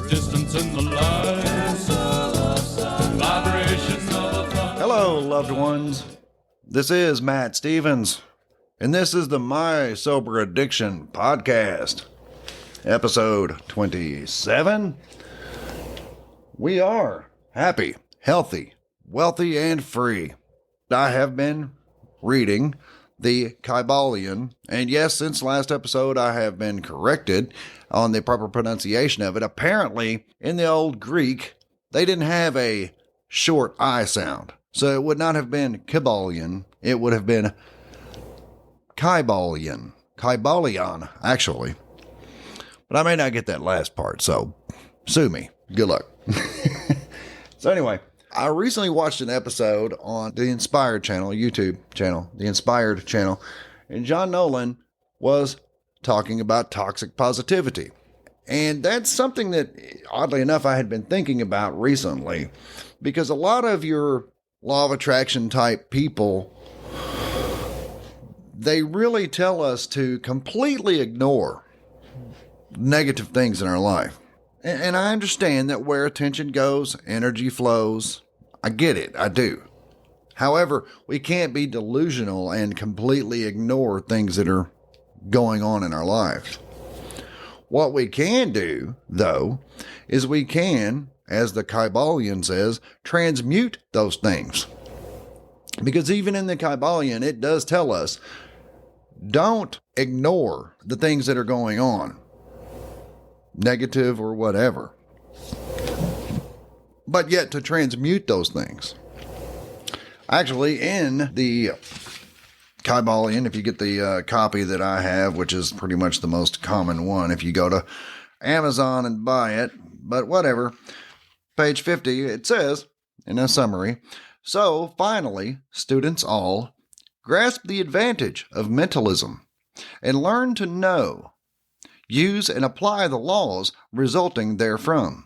distance in the light, vibration of a thought. Hello, loved ones. This is Matt Stevens, and this is the My Sober Addiction podcast, episode 27. We are happy, healthy, wealthy, and free. I have been reading the Kybalion, and yes, since last episode I have been corrected on the proper pronunciation of it. Apparently, in the old Greek, they didn't have a short I sound, so it would not have been Kybalion, it would have been Kybalion, actually. But I may not get that last part, so sue me. Good luck. So anyway, I recently watched an episode on the Inspired channel, YouTube channel, the Inspired channel, and John Nolan was talking about toxic positivity. And that's something that, oddly enough, I had been thinking about recently, because a lot of your law of attraction type people, they really tell us to completely ignore negative things in our life. And I understand that where attention goes, energy flows. I get it. I do. However, we can't be delusional and completely ignore things that are going on in our lives. What we can do, though, is we can, as the Kybalion says, transmute those things. Because even in the Kybalion, it does tell us, don't ignore the things that are going on, negative or whatever, but yet to transmute those things. Actually, in the Kybalion, if you get the copy that I have, which is pretty much the most common one, if you go to Amazon and buy it, but whatever, page 50, it says, in a summary, so finally, students all, grasp the advantage of mentalism and learn to know, use and apply the laws resulting therefrom.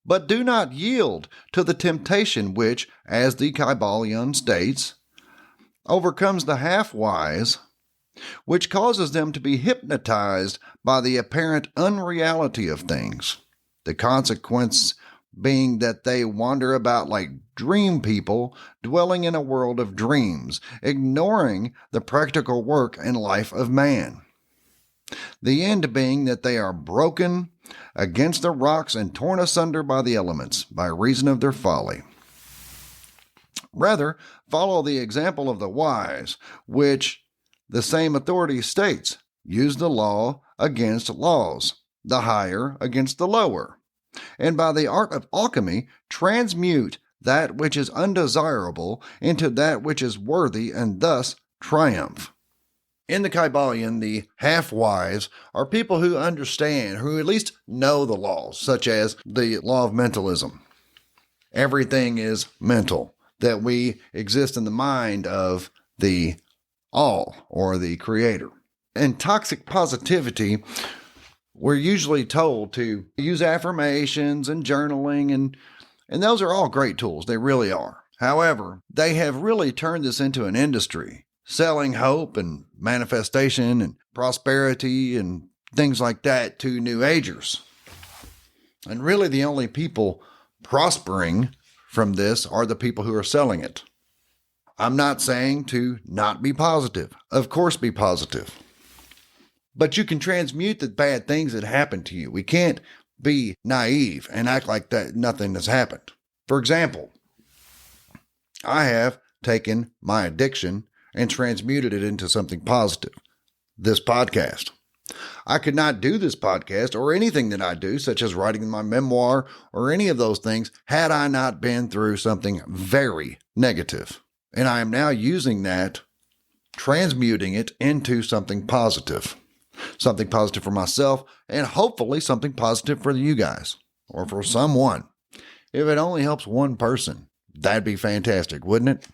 But do not yield to the temptation which, as the Kybalion states, overcomes the half-wise, which causes them to be hypnotized by the apparent unreality of things, the consequence being that they wander about like dream people dwelling in a world of dreams, ignoring the practical work and life of man. The end being that they are broken against the rocks and torn asunder by the elements by reason of their folly. Rather, follow the example of the wise, which the same authority states, use the law against laws, the higher against the lower, and by the art of alchemy transmute that which is undesirable into that which is worthy, and thus triumph. In the Kybalion, the half-wise are people who understand, who at least know the laws, such as the law of mentalism. Everything is mental, that we exist in the mind of the all, or the creator. In toxic positivity, we're usually told to use affirmations and journaling, and those are all great tools. They really are. However, they have really turned this into an industry, selling hope and manifestation and prosperity and things like that to New Agers. And really the only people prospering from this are the people who are selling it. I'm not saying to not be positive. Of course, be positive. But you can transmute the bad things that happen to you. We can't be naive and act like that nothing has happened. For example, I have taken my addiction and transmuted it into something positive. This podcast. I could not do this podcast or anything that I do, such as writing my memoir or any of those things, had I not been through something very negative. And I am now using that, transmuting it into something positive. Something positive for myself, and hopefully something positive for you guys, or for someone. If it only helps one person, that'd be fantastic, wouldn't it?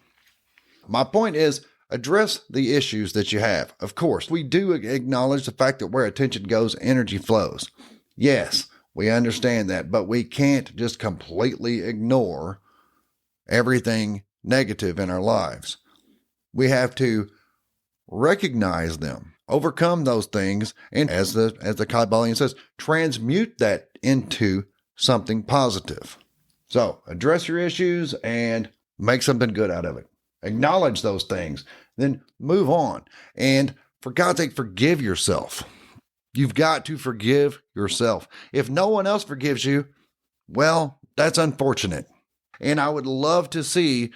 My point is, address the issues that you have. Of course, we do acknowledge the fact that where attention goes, energy flows. Yes, we understand that, but we can't just completely ignore everything negative in our lives. We have to recognize them, overcome those things, and as the Kybalion says, transmute that into something positive. So address your issues and make something good out of it. Acknowledge those things, then move on. And for God's sake, forgive yourself. You've got to forgive yourself. If no one else forgives you, well, that's unfortunate. And I would love to see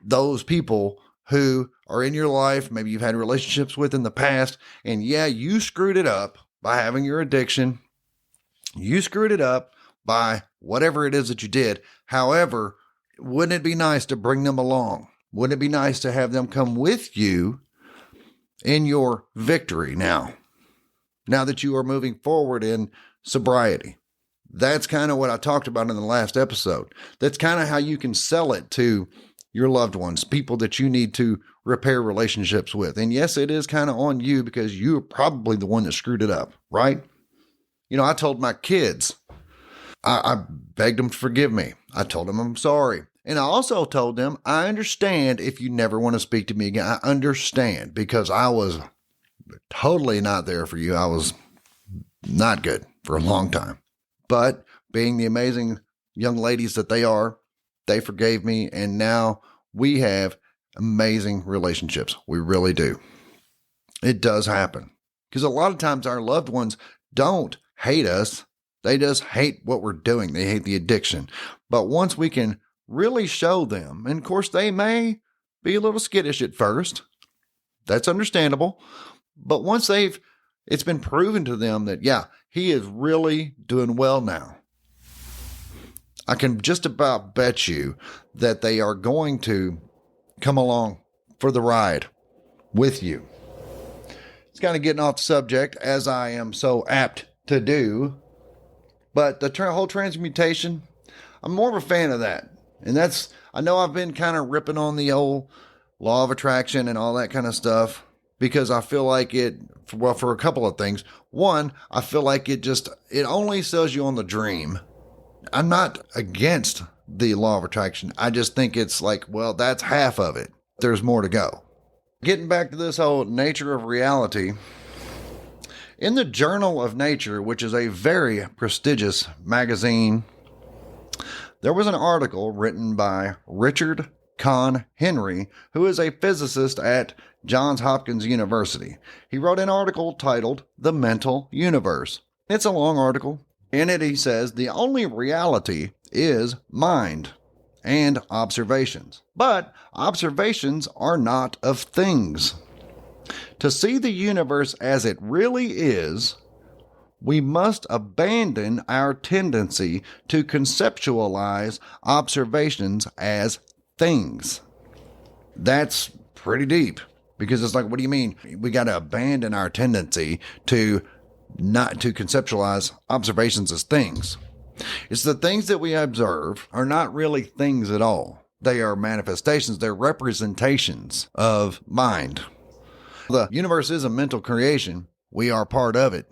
those people who are in your life, maybe you've had relationships with in the past, and yeah, you screwed it up by having your addiction. You screwed it up by whatever it is that you did. However, wouldn't it be nice to bring them along? Wouldn't it be nice to have them come with you in your victory now that you are moving forward in sobriety? That's kind of what I talked about in the last episode. That's kind of how you can sell it to your loved ones, people that you need to repair relationships with. And yes, it is kind of on you because you're probably the one that screwed it up, right? You know, I told my kids, I begged them to forgive me. I told them I'm sorry. And I also told them, I understand if you never want to speak to me again. I understand because I was totally not there for you. I was not good for a long time. But being the amazing young ladies that they are, they forgave me. And now we have amazing relationships. We really do. It does happen. Because a lot of times our loved ones don't hate us. They just hate what we're doing. They hate the addiction. But once we can really show them, and of course they may be a little skittish at first. That's understandable. But once it's been proven to them that, yeah, he is really doing well now, I can just about bet you that they are going to come along for the ride with you. It's kind of getting off the subject, as I am so apt to do. But the whole transmutation, I'm more of a fan of that. And I know I've been kind of ripping on the old law of attraction and all that kind of stuff because I feel like for a couple of things. One, I feel like it only sells you on the dream. I'm not against the law of attraction. I just think it's like, well, that's half of it. There's more to go. Getting back to this whole nature of reality, in the Journal of Nature, which is a very prestigious magazine, there was an article written by Richard Conn Henry, who is a physicist at Johns Hopkins University. He wrote an article titled The Mental Universe. It's a long article. In it, he says, the only reality is mind and observations. But observations are not of things. To see the universe as it really is, we must abandon our tendency to conceptualize observations as things. That's pretty deep because it's like, what do you mean? We got to abandon our tendency to not to conceptualize observations as things. It's the things that we observe are not really things at all. They are manifestations. They're representations of mind. The universe is a mental creation. We are part of it.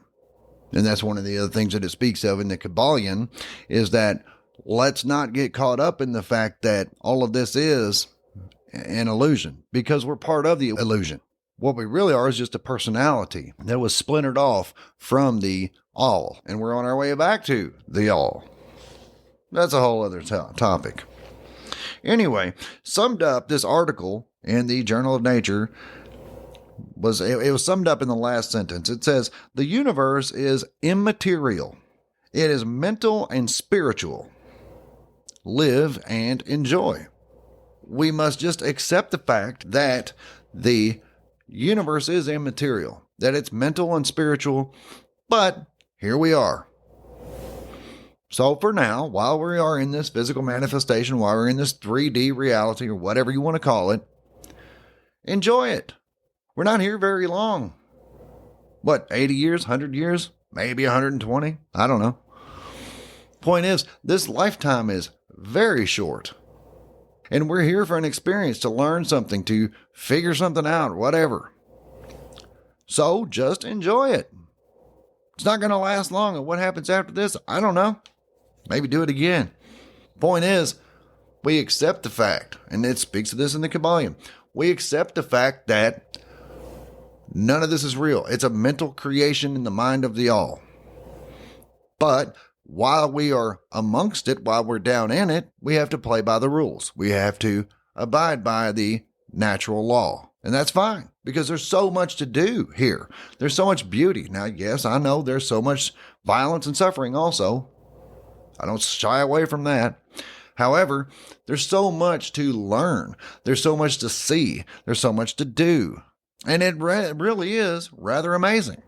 And that's one of the other things that it speaks of in the Kabbalion is that let's not get caught up in the fact that all of this is an illusion because we're part of the illusion. What we really are is just a personality that was splintered off from the all, and we're on our way back to the all. That's a whole other topic. Anyway, summed up, this article in the Journal of Nature was summed up in the last sentence. It says, the universe is immaterial. It is mental and spiritual. Live and enjoy. We must just accept the fact that the universe is immaterial, that it's mental and spiritual, but here we are. So for now, while we are in this physical manifestation, while we're in this 3D reality or whatever you want to call it, enjoy it. We're not here very long. What, 80 years, 100 years, maybe 120? I don't know. Point is, this lifetime is very short. And we're here for an experience, to learn something, to figure something out, whatever. So just enjoy it. It's not going to last long. And what happens after this? I don't know. Maybe do it again. Point is, we accept the fact, and it speaks to this in the Kabbalion, we accept the fact that none of this is real. It's a mental creation in the mind of the all. But while we are amongst it, while we're down in it, we have to play by the rules. We have to abide by the natural law. And that's fine because there's so much to do here. There's so much beauty. Now, yes, I know there's so much violence and suffering also. I don't shy away from that. However, there's so much to learn. There's so much to see. There's so much to do. And it really is rather amazing.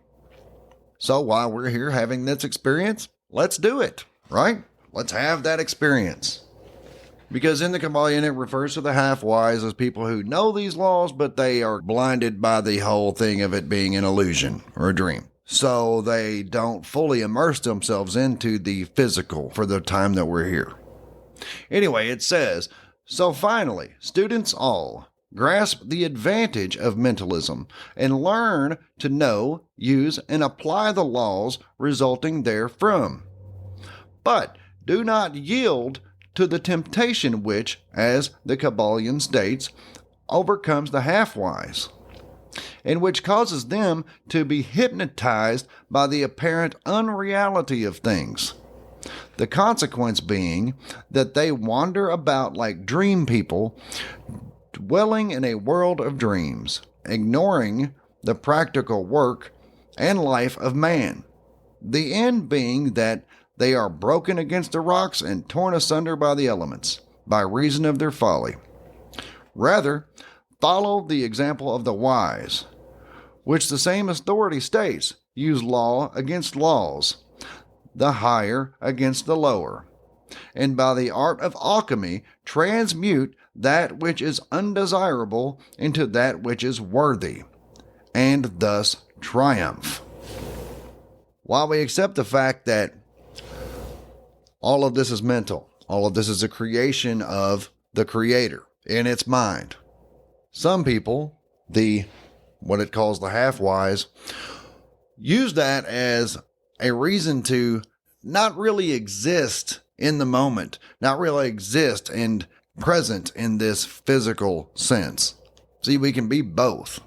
So while we're here having this experience, let's do it, right? Let's have that experience. Because in the Kabbalion, it refers to the half-wise as people who know these laws, but they are blinded by the whole thing of it being an illusion or a dream. So they don't fully immerse themselves into the physical for the time that we're here. Anyway, it says, so finally, students all, grasp the advantage of mentalism and learn to know, use, and apply the laws resulting therefrom. But do not yield to the temptation which, as the Kabbalion states, overcomes the half-wise, and which causes them to be hypnotized by the apparent unreality of things. The consequence being that they wander about like dream people, dwelling in a world of dreams, ignoring the practical work and life of man. The end being that they are broken against the rocks and torn asunder by the elements, by reason of their folly. Rather, follow the example of the wise, which the same authority states, use law against laws, the higher against the lower, and by the art of alchemy transmute that which is undesirable into that which is worthy, and thus triumph. While we accept the fact that all of this is mental, all of this is a creation of the Creator in its mind, some people, what it calls the half-wise, use that as a reason to not really exist in the moment, not really exist and present in this physical sense. See, we can be both.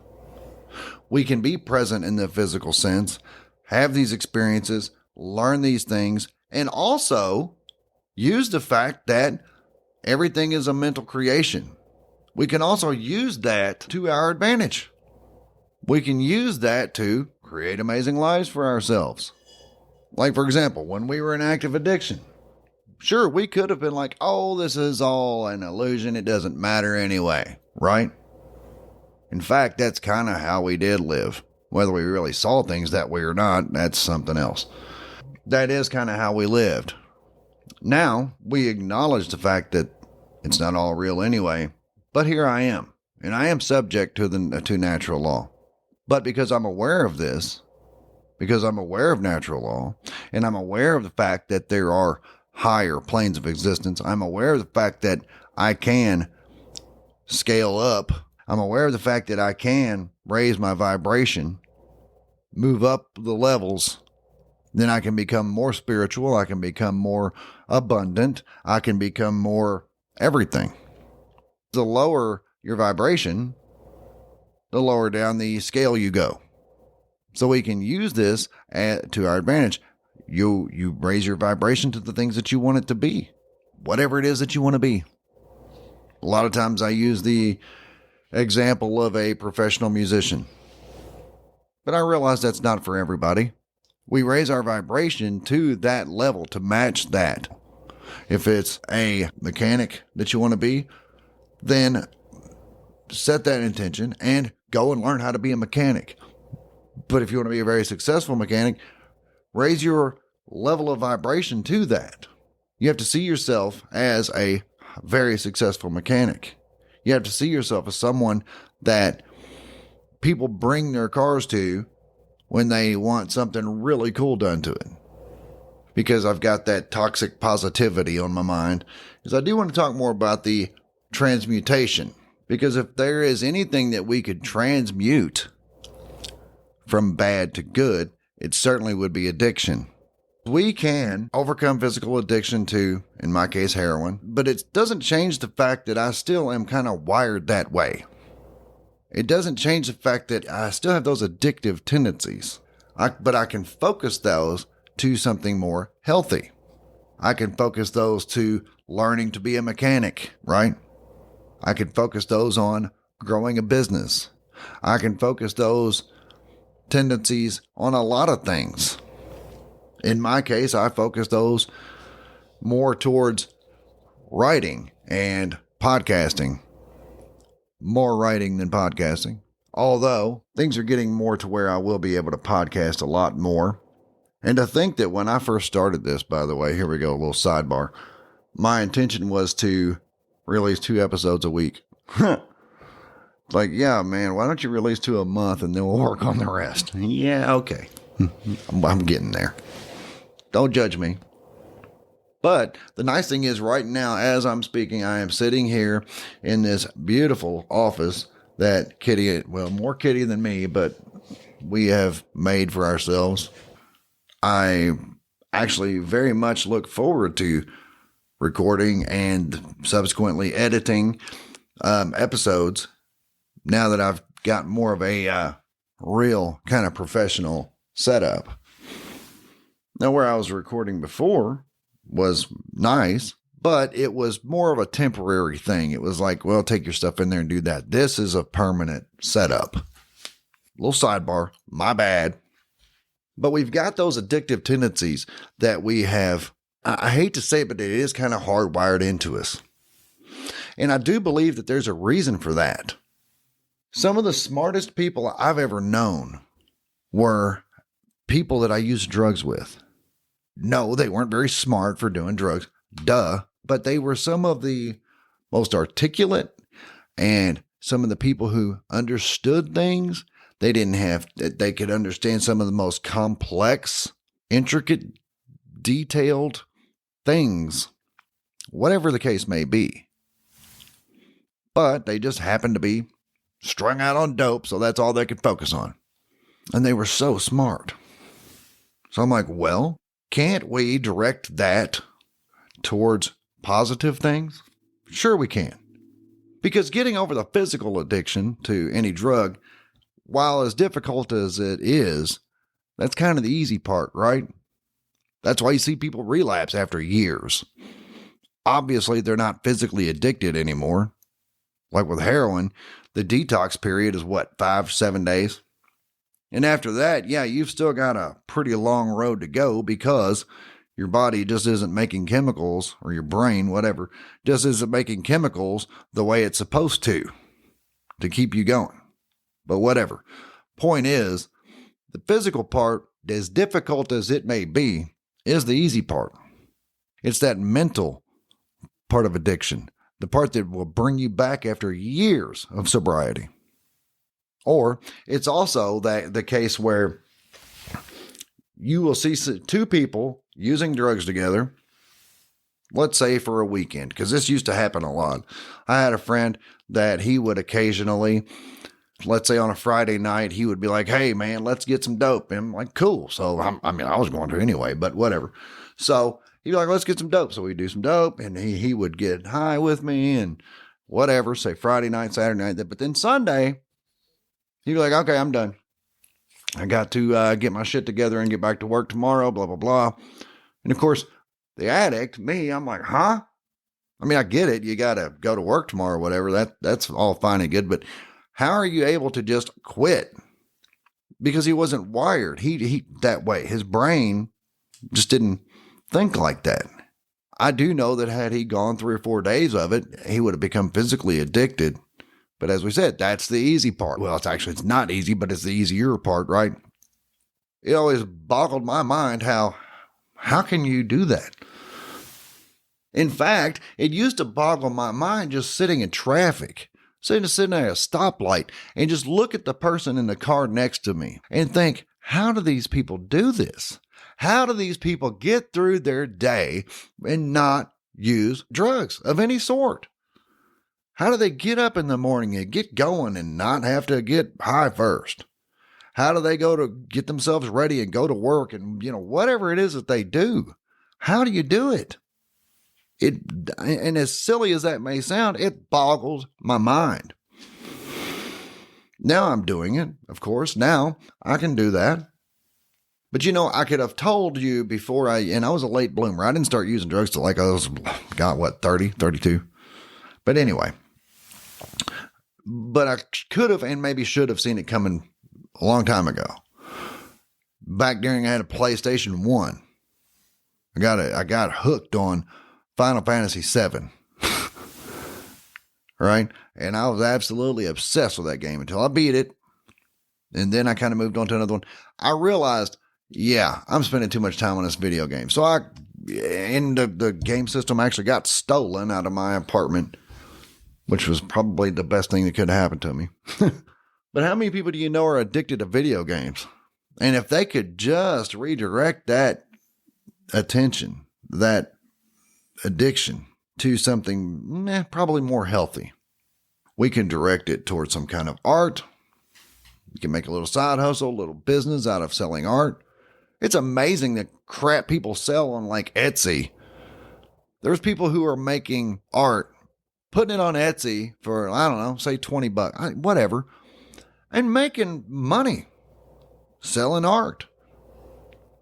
We can be present in the physical sense, have these experiences, learn these things, and also use the fact that everything is a mental creation. We can also use that to our advantage. We can use that to create amazing lives for ourselves. Like, for example, when we were in active addiction, sure, we could have been like, oh, this is all an illusion. It doesn't matter anyway, right? In fact, that's kind of how we did live. Whether we really saw things that way or not, that's something else. That is kind of how we lived. Now, we acknowledge the fact that it's not all real anyway, but here I am, and I am subject to natural law. But because I'm aware of this, because I'm aware of natural law, and I'm aware of the fact that there are higher planes of existence, I'm aware of the fact that I can scale up, I'm aware of the fact that I can raise my vibration, move up the levels, then I can become more spiritual, I can become more abundant, I can become more everything. The lower your vibration, the lower down the scale you go. So we can use this to our advantage. You raise your vibration to the things that you want it to be, whatever it is that you want to be. A lot of times I use the example of a professional musician, but I realize that's not for everybody. We raise our vibration to that level to match that. If it's a mechanic that you want to be, then set that intention and go and learn how to be a mechanic. But if you want to be a very successful mechanic, raise your level of vibration to that. You have to see yourself as a very successful mechanic. You have to see yourself as someone that people bring their cars to when they want something really cool done to it. Because I've got that toxic positivity on my mind, is I do want to talk more about the transmutation. Because if there is anything that we could transmute from bad to good, it certainly would be addiction. We can overcome physical addiction to, in my case, heroin, but it doesn't change the fact that I still am kind of wired that way. It doesn't change the fact that I still have those addictive tendencies, but I can focus those to something more healthy. I can focus those to learning to be a mechanic, right? I can focus those on growing a business. I can focus those tendencies on a lot of things. In my case, I focus those more towards writing and podcasting. More writing than podcasting. Although things are getting more to where I will be able to podcast a lot more. And to think that when I first started this, by the way, here we go, a little sidebar. My intention was to release 2 episodes a week. Like, yeah, man, why don't you release 2 a month and then we'll work on the rest? Yeah, okay. I'm getting there. Don't judge me. But the nice thing is right now, as I'm speaking, I am sitting here in this beautiful office that Kitty, well, more Kitty than me, but we have made for ourselves. I actually very much look forward to recording and subsequently editing episodes now that I've got more of a real kind of professional setup. Now, where I was recording before was nice, but it was more of a temporary thing. It was like, well, take your stuff in there and do that. This is a permanent setup. Little sidebar, my bad. But we've got those addictive tendencies that we have. I hate to say it, but it is kind of hardwired into us. And I do believe that there's a reason for that. Some of the smartest people I've ever known were people that I used drugs with. No, they weren't very smart for doing drugs. Duh. But they were some of the most articulate and some of the people who understood things. They could understand some of the most complex, intricate, detailed things, whatever the case may be. But they just happened to be strung out on dope, so that's all they could focus on. And they were so smart. So I'm like, well, can't we direct that towards positive things? Sure we can. Because getting over the physical addiction to any drug, while as difficult as it is, that's kind of the easy part, right? That's why you see people relapse after years. Obviously, they're not physically addicted anymore. Like with heroin, the detox period is 5-7 days? And after that, yeah, you've still got a pretty long road to go because your body just isn't making chemicals, or your brain, whatever, just isn't making chemicals the way it's supposed to keep you going. But whatever. Point is, the physical part, as difficult as it may be, is the easy part. It's that mental part of addiction, the part that will bring you back after years of sobriety. Or it's also the case where you will see 2 people using drugs together, let's say for a weekend, because this used to happen a lot. I had a friend that he would occasionally, let's say on a Friday night, he would be like, hey, man, let's get some dope. And I'm like, cool. So, I was going to anyway, but whatever. So he'd be like, let's get some dope. So we do some dope, and he would get high with me and whatever, say Friday night, Saturday night. But then Sunday, he'd be like, okay, I'm done. I got to get my shit together and get back to work tomorrow, blah, blah, blah. And of course, the addict, me, I'm like, huh? I mean, I get it. You got to go to work tomorrow or whatever. That's all fine and good. But how are you able to just quit? Because he wasn't wired. He that way. His brain just didn't think like that. I do know that had he gone 3 or 4 days of it, he would have become physically addicted. But as we said, that's the easy part. Well, it's not easy, but it's the easier part, right? It always boggled my mind how can you do that? In fact, it used to boggle my mind just sitting in traffic, sitting at a stoplight and just look at the person in the car next to me and think, how do these people do this? How do these people get through their day and not use drugs of any sort? How do they get up in the morning and get going and not have to get high first? How do they go to get themselves ready and go to work and, whatever it is that they do? How do you do it? And as silly as that may sound, it boggles my mind. Now I'm doing it, of course. Now I can do that. But I could have told you before and I was a late bloomer. I didn't start using drugs till like I was, 30, 32. But anyway, but I could have and maybe should have seen it coming a long time ago. Back during I had a PlayStation 1. I got hooked on Final Fantasy 7. Right? And I was absolutely obsessed with that game until I beat it. And then I kind of moved on to another one. I realized, yeah, I'm spending too much time on this video game. So the game system actually got stolen out of my apartment, which was probably the best thing that could have happened to me. But how many people do you know are addicted to video games? And if they could just redirect that attention, that addiction to something probably more healthy, we can direct it towards some kind of art. You can make a little side hustle, a little business out of selling art. It's amazing the crap people sell on like Etsy. There's people who are making art, putting it on Etsy for, I don't know, say $20, whatever, and making money selling art.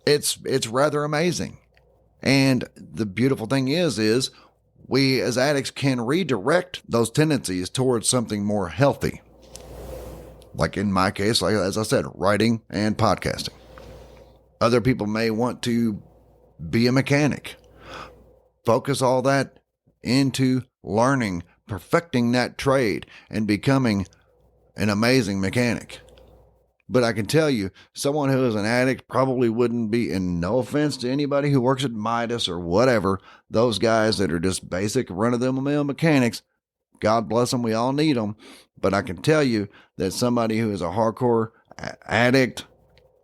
It's rather amazing. And the beautiful thing is we as addicts can redirect those tendencies towards something more healthy. Like in my case, like as I said, writing and podcasting. Other people may want to be a mechanic. Focus all that into learning, perfecting that trade, and becoming an amazing mechanic. But I can tell you, someone who is an addict probably wouldn't be, and no offense to anybody who works at Midas or whatever, those guys that are just basic run-of-the-mill mechanics, God bless them, we all need them. But I can tell you that somebody who is a hardcore addict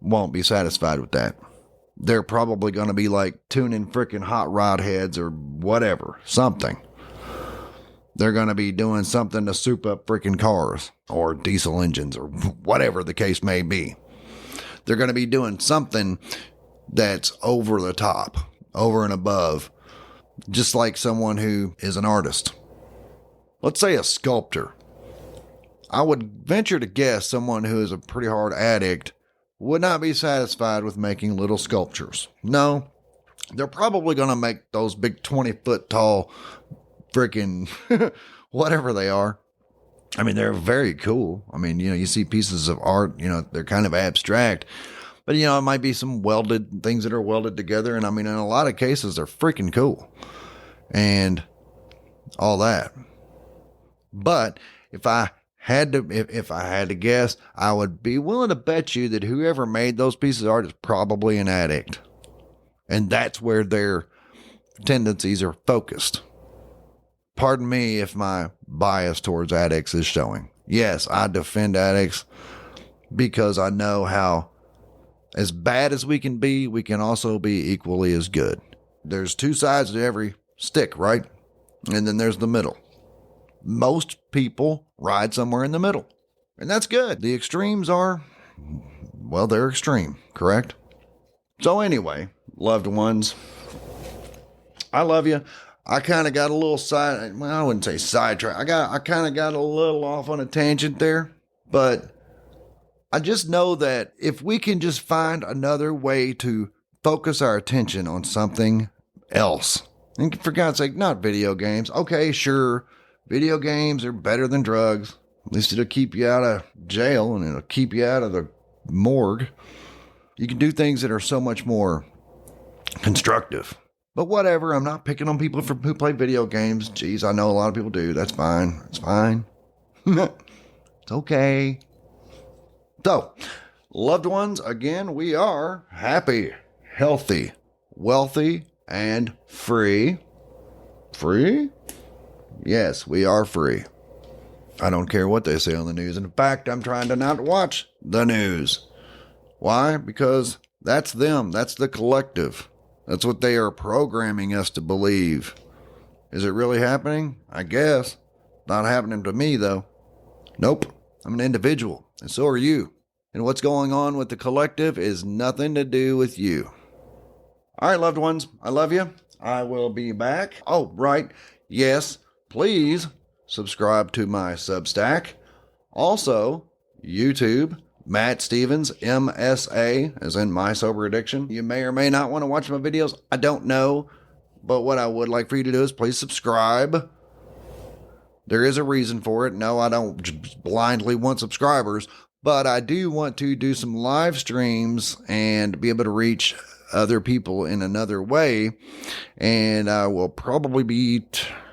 won't be satisfied with that. They're probably going to be like tuning freaking hot rod heads or whatever, something. They're going to be doing something to soup up freaking cars or diesel engines or whatever the case may be. They're going to be doing something that's over the top, over and above, just like someone who is an artist. Let's say a sculptor. I would venture to guess someone who is a pretty hard addict would not be satisfied with making little sculptures. No, they're probably going to make those big 20-foot tall freaking whatever they are. I mean, they're very cool. I mean, you see pieces of art, they're kind of abstract, but it might be some welded things that are welded together. And I mean, in a lot of cases, they're freaking cool and all that. But if I had to guess, I would be willing to bet you that whoever made those pieces of art is probably an addict. And that's where their tendencies are focused. Pardon me if my bias towards addicts is showing. Yes, I defend addicts because I know how, as bad as we can also be equally as good. There's two sides to every stick, right? And then there's the middle. Most people ride somewhere in the middle, and that's good. The extremes are, well, they're extreme, correct? So anyway, loved ones, I love you. I kind of got a little I wouldn't say sidetrack. I kind of got a little off on a tangent there, but I just know that if we can just find another way to focus our attention on something else, and for God's sake, not video games. Okay, sure. Video games are better than drugs. At least it'll keep you out of jail and it'll keep you out of the morgue. You can do things that are so much more constructive. But whatever, I'm not picking on people who play video games. Geez, I know a lot of people do. That's fine. It's fine. It's okay. So, loved ones, again, we are happy, healthy, wealthy, and free. Free? Yes, we are free. I don't care what they say on the news. In fact, I'm trying to not watch the news. Why? Because that's them. That's the collective. That's what they are programming us to believe. Is it really happening? I guess. Not happening to me, though. Nope. I'm an individual, and so are you. And what's going on with the collective is nothing to do with you. All right, loved ones, I love you. I will be back. Oh, right. Yes. Please subscribe to my Substack. Also, YouTube, Matt Stevens, MSA, as in My Sober Addiction. You may or may not want to watch my videos. I don't know. But what I would like for you to do is please subscribe. There is a reason for it. No, I don't just blindly want subscribers, but I do want to do some live streams and be able to reach other people in another way. And I will probably be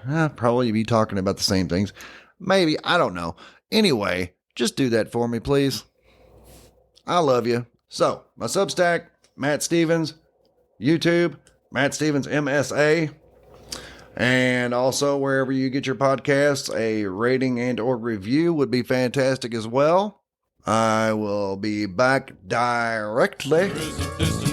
talking about the same things. Maybe, I don't know. Anyway, just do that for me, please. I love you. So, my Substack, Matt Stevens, YouTube, Matt Stevens MSA, and also wherever you get your podcasts, a rating and or review would be fantastic as well. I will be back directly. There is a distant